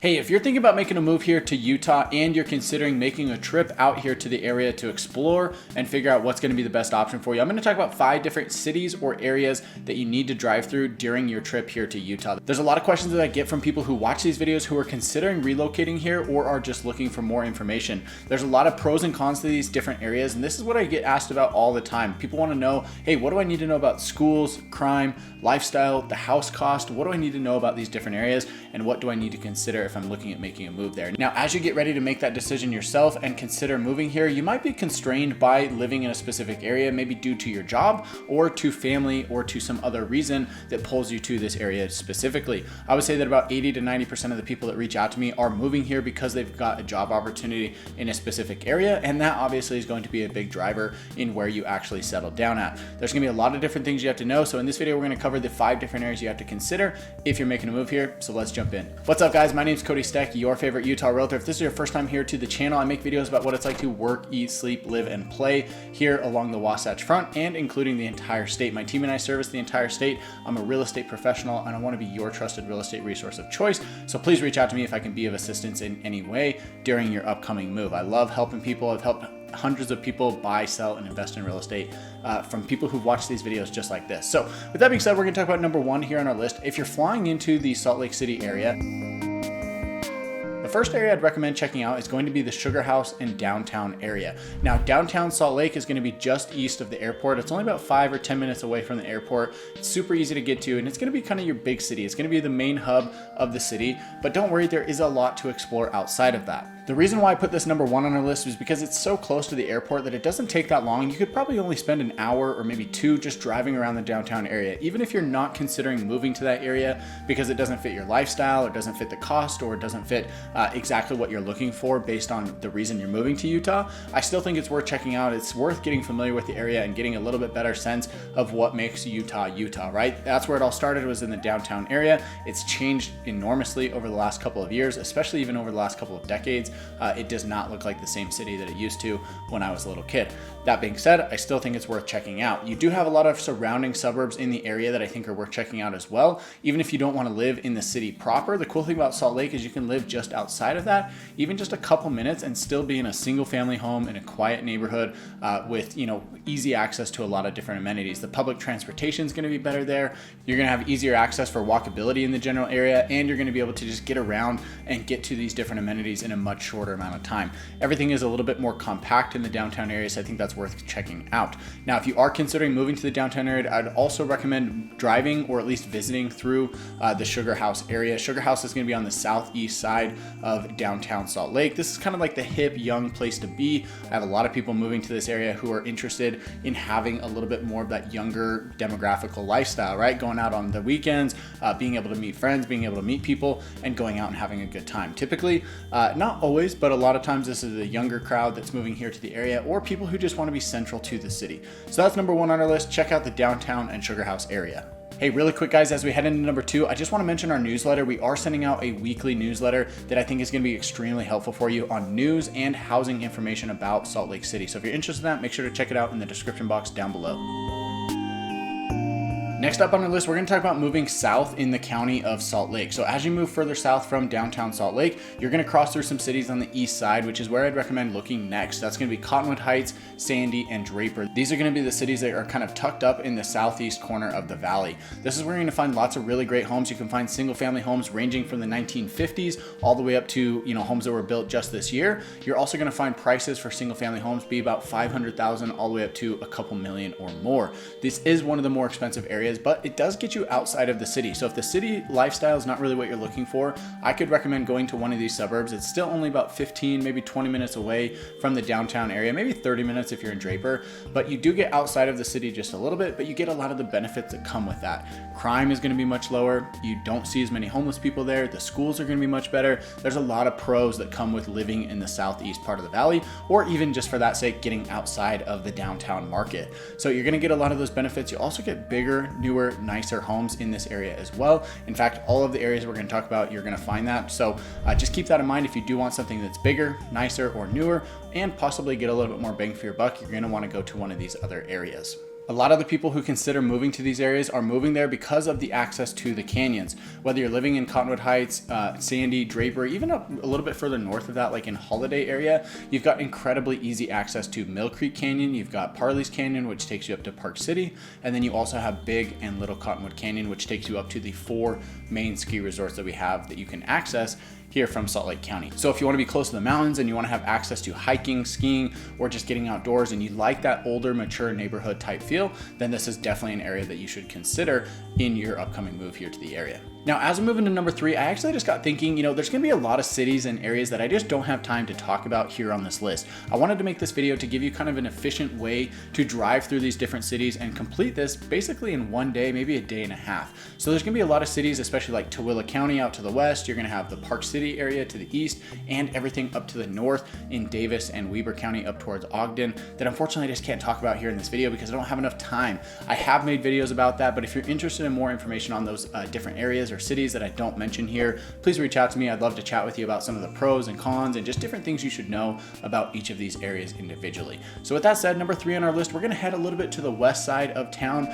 Hey, if you're thinking about making a move here to Utah and you're considering making a trip out here to the area to explore and figure out what's going to be the best option for you, I'm going to talk about 5 different cities or areas that you need to drive through during your trip here to Utah. There's a lot of questions that I get from people who watch these videos who are considering relocating here or are just looking for more information. There's a lot of pros and cons to these different areas, and this is what I get asked about all the time. People want to know, hey, what do I need to know about schools, crime, lifestyle, the house cost? What do I need to know about these different areas, and what do I need to consider if I'm looking at making a move there? Now, as you get ready to make that decision yourself and consider moving here, you might be constrained by living in a specific area, maybe due to your job or to family or to some other reason that pulls you to this area specifically. I would say that about 80 to 90% of the people that reach out to me are moving here because they've got a job opportunity in a specific area, and that obviously is going to be a big driver in where you actually settle down at. There's gonna be a lot of different things you have to know, so in this video we're gonna cover the 5 different areas you have to consider if you're making a move here, so let's jump in. What's up guys, my name is Cody Steck, your favorite Utah realtor. If this is your first time here to the channel, I make videos about what it's like to work, eat, sleep, live, and play here along the Wasatch Front and including the entire state. My team and I service the entire state. I'm a real estate professional and I want to be your trusted real estate resource of choice, so please reach out to me if I can be of assistance in any way during your upcoming move. I love helping people. I've helped hundreds of people buy, sell, and invest in real estate from people who've watched these videos just like this. So with that being said, we're gonna talk about number 1 here on our list. If you're flying into the Salt Lake City area, the first area I'd recommend checking out is going to be the Sugar House and downtown area. Now, downtown Salt Lake is going to be just east of the airport. It's only about 5 or 10 minutes away from the airport. It's super easy to get to, and it's going to be kind of your big city. It's going to be the main hub of the city, but don't worry, there is a lot to explore outside of that. The reason why I put this number 1 on our list is because it's so close to the airport that it doesn't take that long. You could probably only spend an hour or maybe 2 just driving around the downtown area, even if you're not considering moving to that area because it doesn't fit your lifestyle or doesn't fit the cost or it doesn't fit exactly what you're looking for based on the reason you're moving to Utah. I still think it's worth checking out. It's worth getting familiar with the area and getting a little bit better sense of what makes Utah, Utah, right? That's where it all started, was in the downtown area. It's changed enormously over the last couple of years, especially even over the last couple of decades. It does not look like the same city that it used to when I was a little kid. That being said, I still think it's worth checking out. You do have a lot of surrounding suburbs in the area that I think are worth checking out as well. Even if you don't want to live in the city proper, the cool thing about Salt Lake is you can live just outside of that, even just a couple minutes, and still be in a single family home in a quiet neighborhood with, easy access to a lot of different amenities. The public transportation is going to be better there. You're going to have easier access for walkability in the general area, and you're going to be able to just get around and get to these different amenities in a much shorter amount of time. Everything is a little bit more compact in the downtown area, so I think that's worth checking out. Now, if you are considering moving to the downtown area, I'd also recommend driving or at least visiting through the Sugar House area. Sugar House is going to be on the southeast side of downtown Salt Lake. This is kind of like the hip, young place to be. I have a lot of people moving to this area who are interested in having a little bit more of that younger demographical lifestyle, right? Going out on the weekends, being able to meet friends, being able to meet people, and going out and having a good time. Typically, not always, but a lot of times this is a younger crowd that's moving here to the area, or people who just want to be central to the city. So that's number 1 on our list. Check out the downtown and Sugar House area. Hey, really quick guys, as we head into number 2, I just want to mention our newsletter. We are sending out a weekly newsletter that I think is going to be extremely helpful for you on news and housing information about Salt Lake City. So if you're interested in that, make sure to check it out in the description box down below. Next up on our list, we're going to talk about moving south in the county of Salt Lake. So as you move further south from downtown Salt Lake, you're going to cross through some cities on the east side, which is where I'd recommend looking next. That's going to be Cottonwood Heights, Sandy, and Draper. These are going to be the cities that are kind of tucked up in the southeast corner of the valley. This is where you're going to find lots of really great homes. You can find single family homes ranging from the 1950s all the way up to homes that were built just this year. You're also going to find prices for single family homes be about $500,000 all the way up to a couple million or more. This is one of the more expensive areas, but it does get you outside of the city. So if the city lifestyle is not really what you're looking for, I could recommend going to one of these suburbs. It's still only about 15, maybe 20 minutes away from the downtown area, maybe 30 minutes if you're in Draper, but you do get outside of the city just a little bit, but you get a lot of the benefits that come with that. Crime is going to be much lower. You don't see as many homeless people there. The schools are going to be much better. There's a lot of pros that come with living in the southeast part of the valley, or even just for that sake, getting outside of the downtown market. So you're going to get a lot of those benefits. You also get bigger, newer, nicer homes in this area as well. In fact, all of the areas we're going to talk about, you're going to find that. So just keep that in mind. If you do want something that's bigger, nicer, or newer, and possibly get a little bit more bang for your buck, you're going to want to go to one of these other areas. A lot of the people who consider moving to these areas are moving there because of the access to the canyons. Whether you're living in Cottonwood Heights, Sandy, Draper, even up a little bit further north of that, like in Holiday area, you've got incredibly easy access to Mill Creek Canyon. You've got Parley's Canyon, which takes you up to Park City. And then you also have Big and Little Cottonwood Canyon, which takes you up to the 4 main ski resorts that we have that you can access here from Salt Lake County. So if you want to be close to the mountains and you want to have access to hiking, skiing, or just getting outdoors, and you like that older, mature neighborhood type feel, then this is definitely an area that you should consider in your upcoming move here to the area. Now, as we move into number 3, I actually just got thinking, there's gonna be a lot of cities and areas that I just don't have time to talk about here on this list. I wanted to make this video to give you kind of an efficient way to drive through these different cities and complete this basically in one day, maybe a day and a half. So there's gonna be a lot of cities, especially like Tooele County out to the west. You're gonna have the Park City area to the east, and everything up to the north in Davis and Weber County up towards Ogden that unfortunately I just can't talk about here in this video because I don't have enough time. I have made videos about that, but if you're interested in more information on those different areas or cities that I don't mention here, please reach out to me. I'd love to chat with you about some of the pros and cons and just different things you should know about each of these areas individually. So with that said, number 3 on our list, we're gonna head a little bit to the west side of town.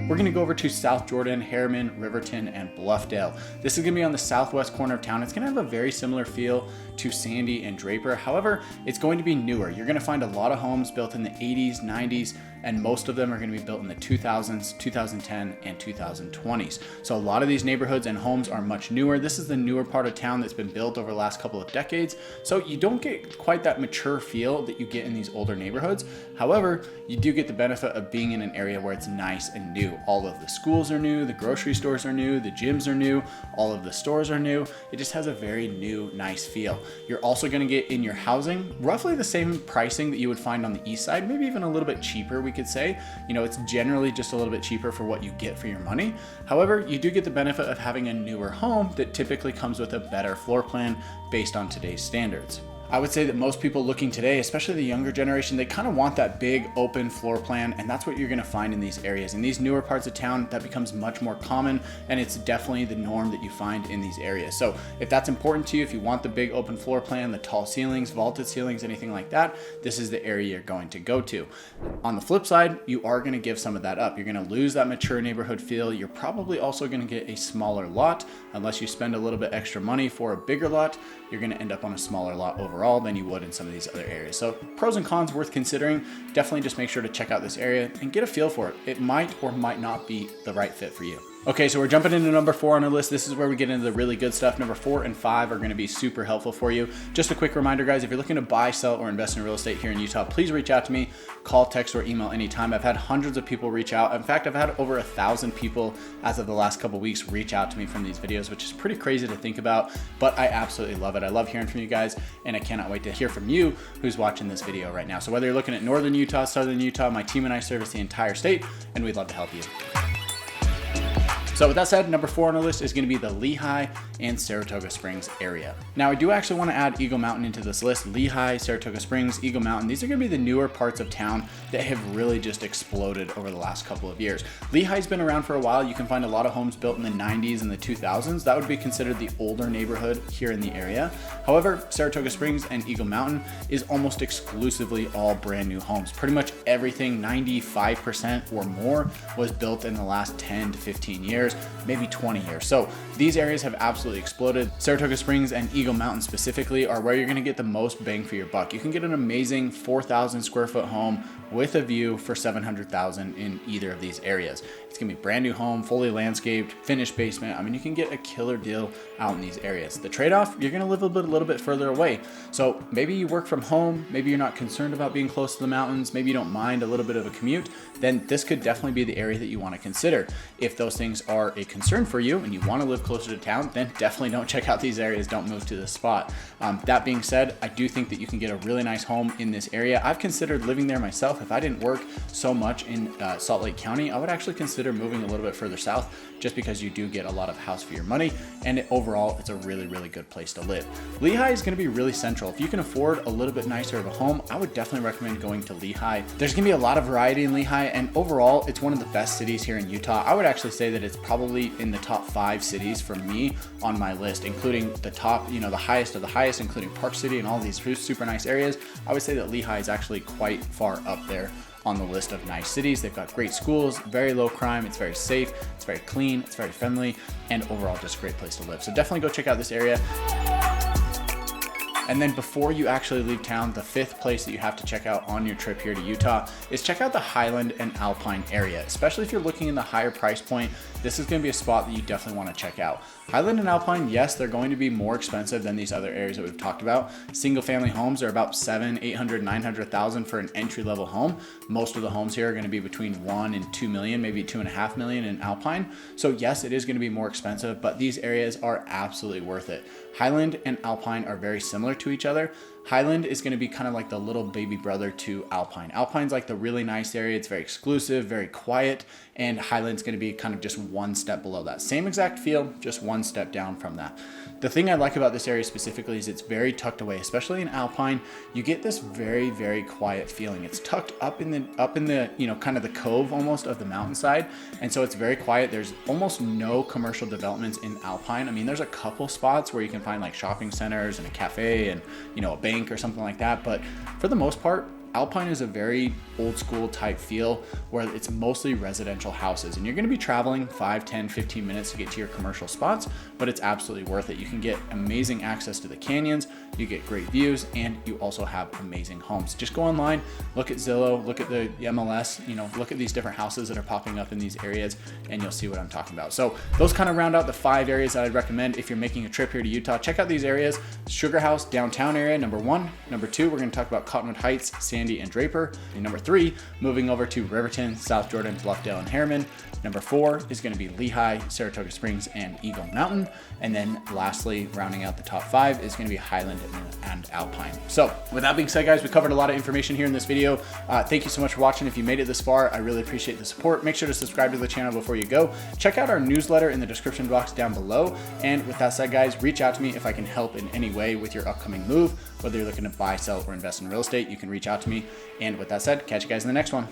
We're gonna go over to South Jordan, Harriman, Riverton, and Bluffdale. This is gonna be on the southwest corner of town. It's gonna have a very similar feel to Sandy and Draper. However, it's going to be newer. You're gonna find a lot of homes built in the 80s, 90s, and most of them are gonna be built in the 2000s, 2010, and 2020s. So a lot of these neighborhoods and homes are much newer. This is the newer part of town that's been built over the last couple of decades. So you don't get quite that mature feel that you get in these older neighborhoods. However, you do get the benefit of being in an area where it's nice and new. All of the schools are new, the grocery stores are new, the gyms are new, all of the stores are new. It just has a very new, nice feel. You're also gonna get in your housing roughly the same pricing that you would find on the east side, maybe even a little bit cheaper, we could say. It's generally just a little bit cheaper for what you get for your money. However, you do get the benefit of having a newer home that typically comes with a better floor plan based on today's standards. I would say that most people looking today, especially the younger generation, they kind of want that big open floor plan, and that's what you're gonna find in these areas. In these newer parts of town, that becomes much more common, and it's definitely the norm that you find in these areas. So if that's important to you, if you want the big open floor plan, the tall ceilings, vaulted ceilings, anything like that, this is the area you're going to go to. On the flip side, you are gonna give some of that up. You're gonna lose that mature neighborhood feel. You're probably also gonna get a smaller lot. Unless you spend a little bit extra money for a bigger lot, you're gonna end up on a smaller lot overall than you would in some of these other areas. So pros and cons worth considering. Definitely just make sure to check out this area and get a feel for it. It might or might not be the right fit for you. Okay, so we're jumping into number 4 on our list. This is where we get into the really good stuff. Number 4 and 5 are gonna be super helpful for you. Just a quick reminder, guys, if you're looking to buy, sell, or invest in real estate here in Utah, please reach out to me, call, text, or email anytime. I've had hundreds of people reach out. In fact, I've had over 1,000 people as of the last couple of weeks reach out to me from these videos, which is pretty crazy to think about, but I absolutely love it. I love hearing from you guys, and I cannot wait to hear from you who's watching this video right now. So whether you're looking at Northern Utah, Southern Utah, my team and I service the entire state, and we'd love to help you. So with that said, number 4 on our list is going to be the Lehi and Saratoga Springs area. Now, I do actually want to add Eagle Mountain into this list. Lehi, Saratoga Springs, Eagle Mountain, these are going to be the newer parts of town that have really just exploded over the last couple of years. Lehi's been around for a while. You can find a lot of homes built in the 90s and the 2000s. That would be considered the older neighborhood here in the area. However, Saratoga Springs and Eagle Mountain is almost exclusively all brand new homes. Pretty much everything, 95% or more, was built in the last 10 to 15 years. Maybe 20 years. So these areas have absolutely exploded. Saratoga Springs and Eagle Mountain specifically are where you're going to get the most bang for your buck. You can get an amazing 4,000 square foot home with a view for $700,000 in either of these areas. It's gonna be a brand new home, fully landscaped, finished basement. I mean, you can get a killer deal out in these areas. The trade-off, you're gonna live a little bit further away. So maybe you work from home, maybe you're not concerned about being close to the mountains, maybe you don't mind a little bit of a commute, then this could definitely be the area that you wanna consider. If those things are a concern for you and you wanna live closer to town, then definitely don't check out these areas, don't move to this spot. That being said, I do think that you can get a really nice home in this area. I've considered living there myself. If I didn't work so much in Salt Lake County, I would actually consider moving a little bit further south, just because you do get a lot of house for your money, and overall it's a really, really good place to live. Lehi is going to be really central. If you can afford a little bit nicer of a home, I would definitely recommend going to Lehi. There's going to be a lot of variety in Lehi, and overall it's one of the best cities here in Utah. I would actually say that it's probably in the top 5 cities for me on my list, including the top, the highest of the highest, including Park City and all these super nice areas. I would say that Lehi is actually quite far up there on the list of nice cities. They've got great schools, very low crime, it's very safe, it's very clean, it's very friendly, and overall just a great place to live. So definitely go check out this area. And then before you actually leave town, the 5th place that you have to check out on your trip here to Utah is check out the Highland and Alpine area. Especially if you're looking in the higher price point, this is going to be a spot that you definitely want to check out. Highland and Alpine, yes, they're going to be more expensive than these other areas that we've talked about. Single family homes are about $700,000, $800,000, $900,000 for an entry level home. Most of the homes here are going to be between 1 and 2 million, maybe 2.5 million in Alpine. So yes, it is going to be more expensive, but these areas are absolutely worth it. Highland and Alpine are very similar to each other. Highland is going to be kind of like the little baby brother to Alpine. Alpine's like the really nice area. It's very exclusive, very quiet, and Highland's going to be kind of just one step below that. Same exact feel, just one step down from that. The thing I like about this area specifically is it's very tucked away, especially in Alpine. You get this very, very quiet feeling. It's tucked up in the, you know, kind of the cove almost of the mountainside. And so it's very quiet. There's almost no commercial developments in Alpine. I mean, there's a couple spots where you can find like shopping centers and a cafe and, you know, a bank or something like that. But for the most part, Alpine is a very old school type feel where it's mostly residential houses, and you're going to be traveling 5, 10, 15 minutes to get to your commercial spots, but it's absolutely worth it. You can get amazing access to the canyons, you get great views, and you also have amazing homes. Just go online, look at Zillow, look at the MLS, you know, look at these different houses that are popping up in these areas, and you'll see what I'm talking about. So those kind of round out the 5 areas that I'd recommend if you're making a trip here to Utah. Check out these areas. Sugar House, downtown area, number 1. Number 2, we're going to talk about Cottonwood Heights, Sandy, and Draper. And number 3, moving over to Riverton, South Jordan, Bluffdale, and Harriman. Number 4 is going to be Lehi, Saratoga Springs, and Eagle Mountain. And then lastly, rounding out the top 5 is going to be Highland and Alpine. So with that being said, guys, we covered a lot of information here in this video. Thank you so much for watching. If you made it this far, I really appreciate the support. Make sure to subscribe to the channel before you go. Check out our newsletter in the description box down below. And with that said, guys, reach out to me if I can help in any way with your upcoming move. Whether you're looking to buy, sell, or invest in real estate, you can reach out to me. And with that said, catch you guys in the next one.